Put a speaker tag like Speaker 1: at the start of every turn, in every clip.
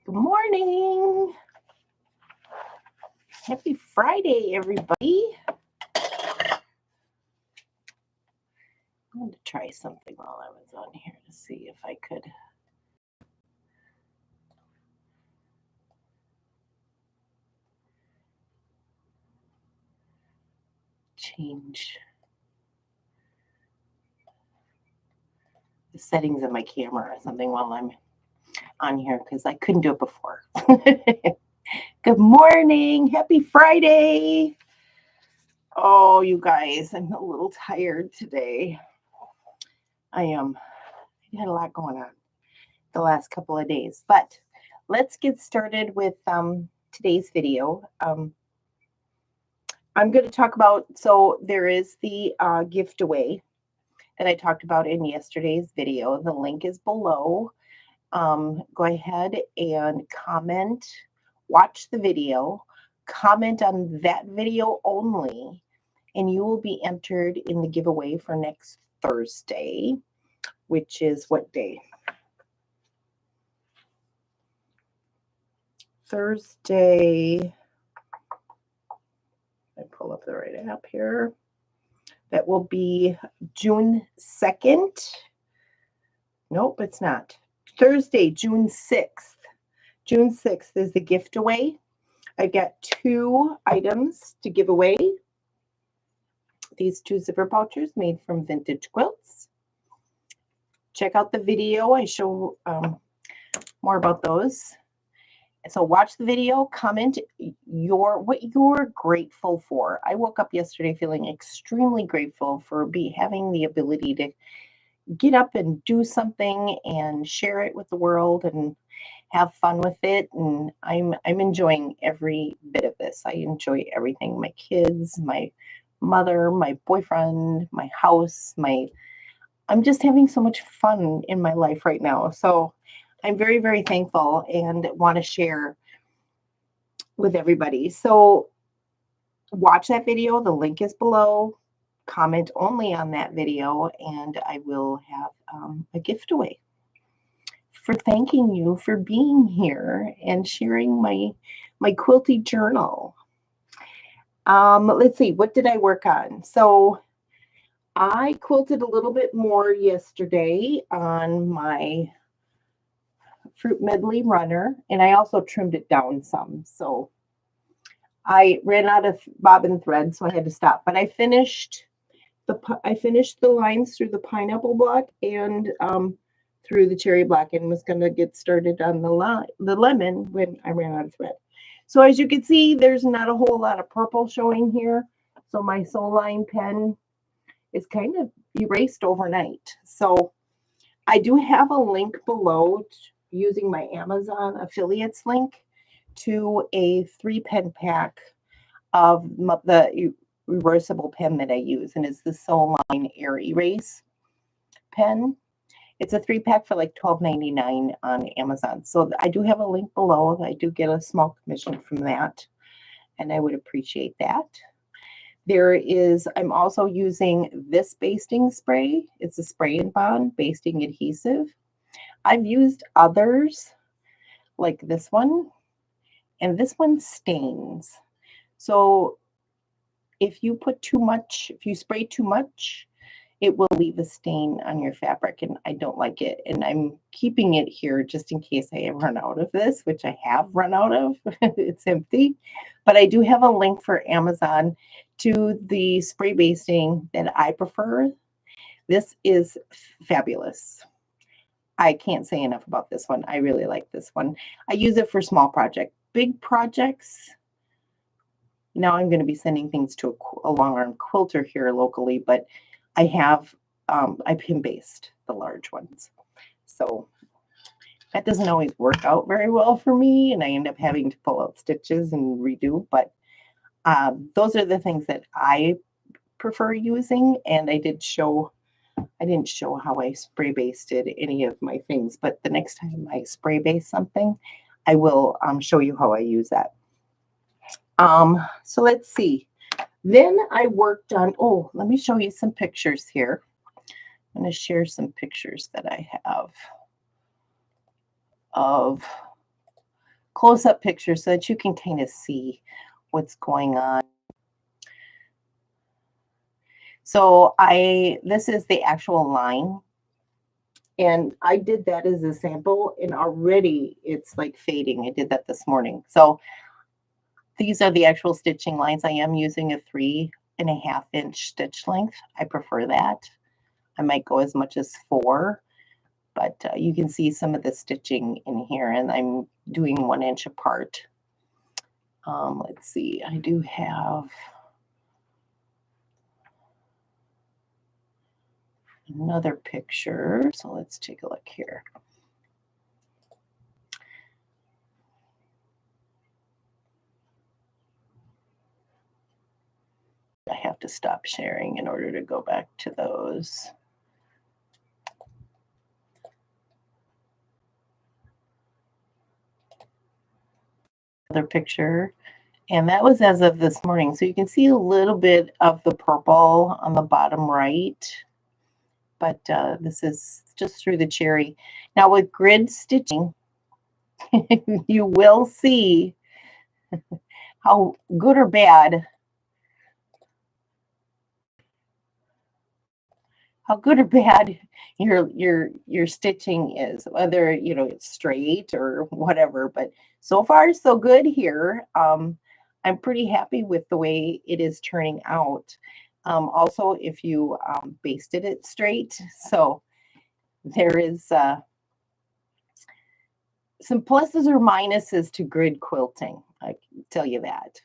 Speaker 1: Good morning. Happy Friday, everybody. I wanted to try something while I was on here to see if I could change the settings of my camera or something while I'm on here because I couldn't do it before. Good morning. Happy Friday. Oh, you guys, I'm a little tired today. I had a lot going on the last couple of days, but let's get started with today's video. I'm going to talk about, so there is the gift away that I talked about in yesterday's video. The link is below. Go ahead and comment, watch the video, comment on that video only, and you will be entered in the giveaway for next Thursday, which is what day? Thursday. I pull up the right app here. That will be June 2nd. Nope, it's not. Thursday, June 6th. June 6th is the gift away. I got 2 items to give away. These 2 zipper pouches made from vintage quilts. Check out the video. I show more about those. So watch the video, comment what you're grateful for. I woke up yesterday feeling extremely grateful for having the ability to get up and do something and share it with the world and have fun with it. And I'm enjoying every bit of this. I enjoy everything. My kids, my mother, my boyfriend, my house, I'm just having so much fun in my life right now. So I'm very, very thankful and want to share with everybody. So watch that video. The link is below. Comment only on that video, and I will have a gift away for thanking you for being here and sharing my quilty journal. Let's see, what did I work on? So I quilted a little bit more yesterday on my fruit medley runner, and I also trimmed it down some. So I ran out of bobbin thread, so I had to stop. But I finished the lines through the pineapple block and through the cherry block, and was going to get started on the lemon when I ran out of thread. So as you can see, there's not a whole lot of purple showing here. So my Soul Line pen is kind of erased overnight. So I do have a link below using my Amazon affiliates link to a 3-pen pack of the reversible pen that I use, and it's the Soul Line Air Erase pen. It's a 3-pack for like $12.99 on Amazon. So I do have a link below. I do get a small commission from that, and I would appreciate that. I'm also using this basting spray. It's a spray and bond basting adhesive. I've used others like this one, and this one stains. So if you spray too much, it will leave a stain on your fabric, and I don't like it. And I'm keeping it here just in case I run out of this, which I have run out of. It's empty. But I do have a link for Amazon to the spray basting that I prefer. This is fabulous. I can't say enough about this one. I really like this one. I use it for small projects. Big projects, now I'm going to be sending things to a long arm quilter here locally, but I have, I pin based the large ones. So that doesn't always work out very well for me, and I end up having to pull out stitches and redo, but those are the things that I prefer using, and I didn't show how I spray basted any of my things, but the next time I spray base something, I will show you how I use that. So let's see. Then I worked on, let me show you some pictures here. I'm going to share some pictures that I have of close-up picture so that you can kind of see what's going on. So this is the actual line. And I did that as a sample, and already it's like fading. I did that this morning. So these are the actual stitching lines. I am using a 3.5 inch stitch length. I prefer that. I might go as much as 4, but you can see some of the stitching in here, and I'm doing 1 inch apart. Let's see, I do have another picture. So let's take a look here. I have to stop sharing in order to go back to those. Another picture, and that was as of this morning. So you can see a little bit of the purple on the bottom right, but this is just through the cherry. Now with grid stitching, you will see how good or bad your stitching is, whether it's straight or whatever. But so far so good here. I'm pretty happy with the way it is turning out. Also, if you basted it straight, so there is some pluses or minuses to grid quilting, I can tell you that.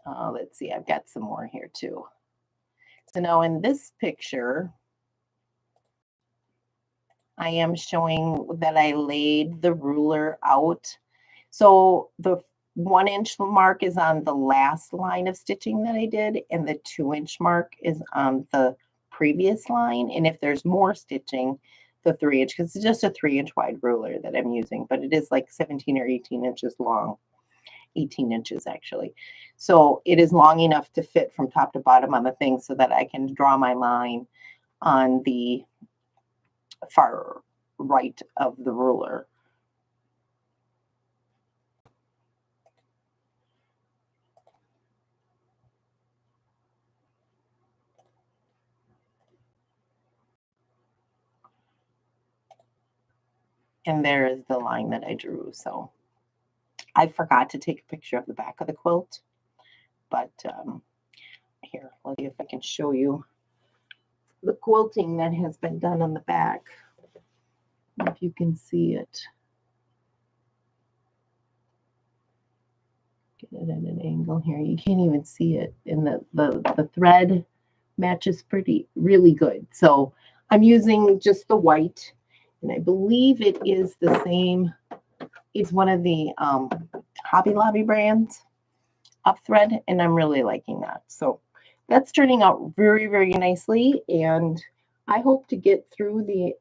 Speaker 1: Let's see, I've got some more here too. So now in this picture, I am showing that I laid the ruler out. So the 1 inch mark is on the last line of stitching that I did, and the 2 inch mark is on the previous line. And if there's more stitching, the 3 inch, because it's just a 3 inch wide ruler that I'm using, but it is like 17 or 18 inches long. 18 inches actually. So it is long enough to fit from top to bottom on the thing so that I can draw my line on the far right of the ruler. And there is the line that I drew. So I forgot to take a picture of the back of the quilt, but here, let's see if I can show you the quilting that has been done on the back, if you can see it. Get it at an angle here. You can't even see it, and the thread matches really good. So I'm using just the white, and I believe it is the same. It's one of the Hobby Lobby brands of thread, and I'm really liking that. So that's turning out very, very nicely, and I hope to get through the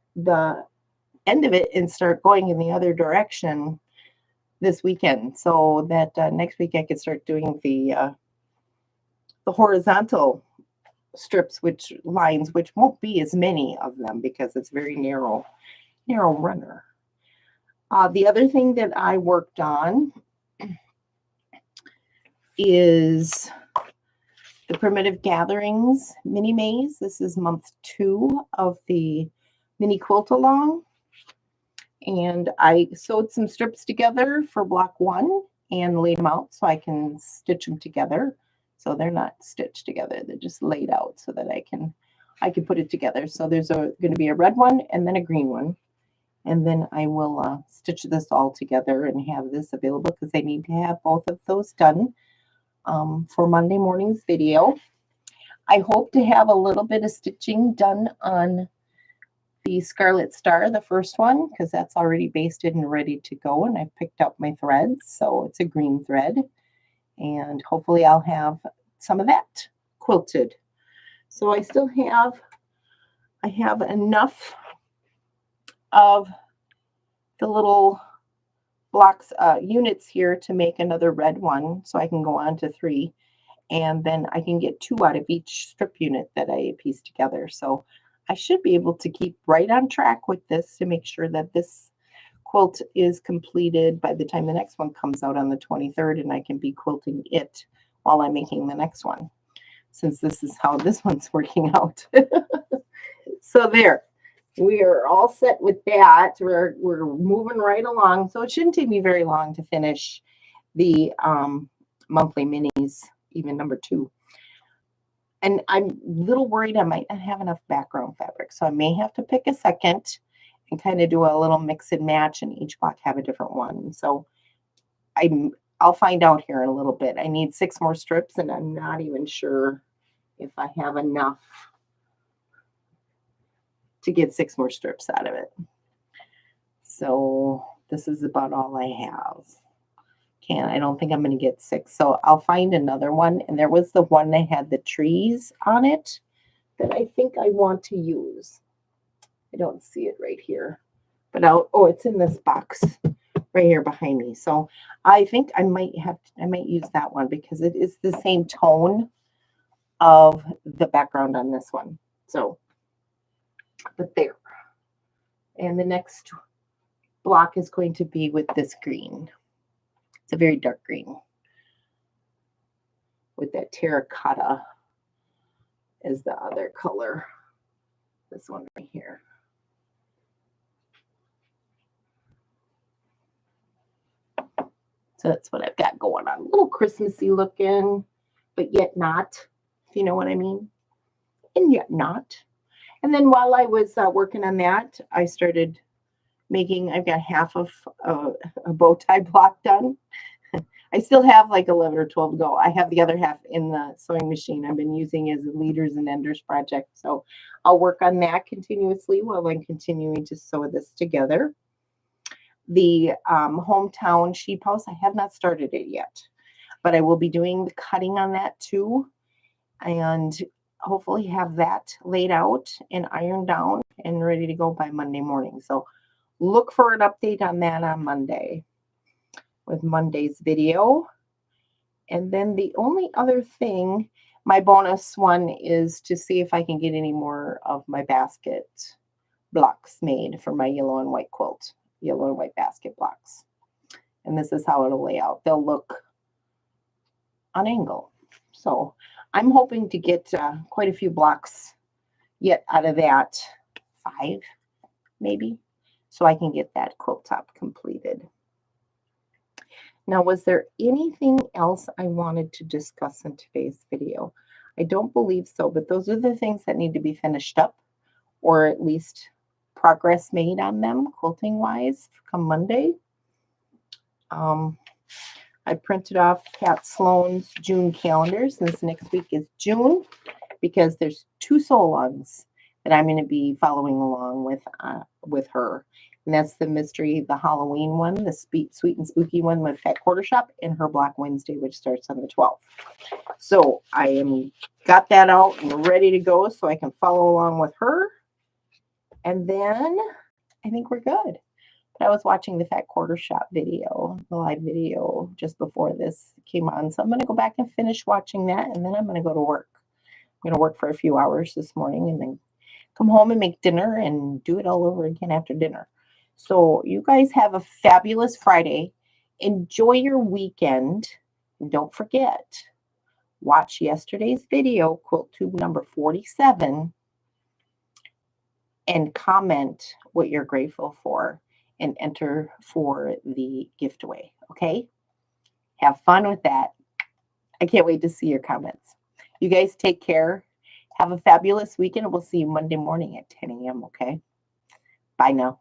Speaker 1: end of it and start going in the other direction this weekend, so that next week I could start doing the horizontal strips, which won't be as many of them because it's very narrow runner. The other thing that I worked on is the Primitive Gatherings mini maze. This is month 2 of the mini quilt along. And I sewed some strips together for block 1 and laid them out so I can stitch them together. So they're not stitched together, they're just laid out so that I can put it together. So there's going to be a red one and then a green one. And then I will stitch this all together and have this available because I need to have both of those done for Monday morning's video. I hope to have a little bit of stitching done on the Scarlet Star, the first one, because that's already basted and ready to go, and I've picked up my threads, so it's a green thread, and hopefully I'll have some of that quilted. So I have enough of the little blocks units here to make another red one, so I can go on to 3, and then I can get 2 out of each strip unit that I pieced together. So I should be able to keep right on track with this to make sure that this quilt is completed by the time the next one comes out on the 23rd, and I can be quilting it while I'm making the next one, since this is how this one's working out. So there, we are all set with that. We're moving right along. So it shouldn't take me very long to finish the monthly minis, even number 2. And I'm a little worried I might not have enough background fabric. So I may have to pick a second and kind of do a little mix and match, and each block have a different one. So I'll find out here in a little bit. I need 6 more strips, and I'm not even sure if I have enough to get 6 more strips out of it. So this is about all I have. I don't think I'm going to get 6. So I'll find another one. And there was the one that had the trees on it that I think I want to use. I don't see it right here, but it's in this box right here behind me. So I think I might use that one because it is the same tone of the background on this one. So, but there. And the next block is going to be with this green. It's a very dark green with that terracotta as the other color. This one right here. So that's what I've got going on. A little Christmassy looking, but yet not, if you know what I mean. And yet not. And then while I was working on that, I started making, I've got half of a bow tie block done. I still have like 11 or 12 to go. I have the other half in the sewing machine I've been using as a leaders and enders project. So I'll work on that continuously while I'm continuing to sew this together. The hometown sheep house, I have not started it yet, but I will be doing the cutting on that too. And hopefully have that laid out and ironed down and ready to go by Monday morning. So look for an update on that on Monday with Monday's video. And then the only other thing, my bonus one, is to see if I can get any more of my basket blocks made for my yellow and white quilt, yellow and white basket blocks. And this is how it'll lay out. They'll look on angle. So I'm hoping to get quite a few blocks yet out of that, 5 maybe, so I can get that quilt top completed. Now, was there anything else I wanted to discuss in today's video? I don't believe so, but those are the things that need to be finished up, or at least progress made on them quilting-wise come Monday. I printed off Kat Sloan's June calendar, since next week is June, because there's 2 sew-alongs that I'm going to be following along with her. And that's the mystery, the Halloween one, the sweet and spooky one with Fat Quarter Shop, and her Black Wednesday, which starts on the 12th. So I got that out and ready to go so I can follow along with her. And then I think we're good. But I was watching the Fat Quarter Shop video, the live video, just before this came on. So I'm going to go back and finish watching that, and then I'm going to go to work. I'm going to work for a few hours this morning and then come home and make dinner and do it all over again after dinner. So you guys have a fabulous Friday. Enjoy your weekend. And don't forget, watch yesterday's video, Quilt Tube number 47, and comment what you're grateful for and enter for the giveaway. Okay? Have fun with that. I can't wait to see your comments. You guys take care. Have a fabulous weekend. We'll see you Monday morning at 10 a.m. Okay? Bye now.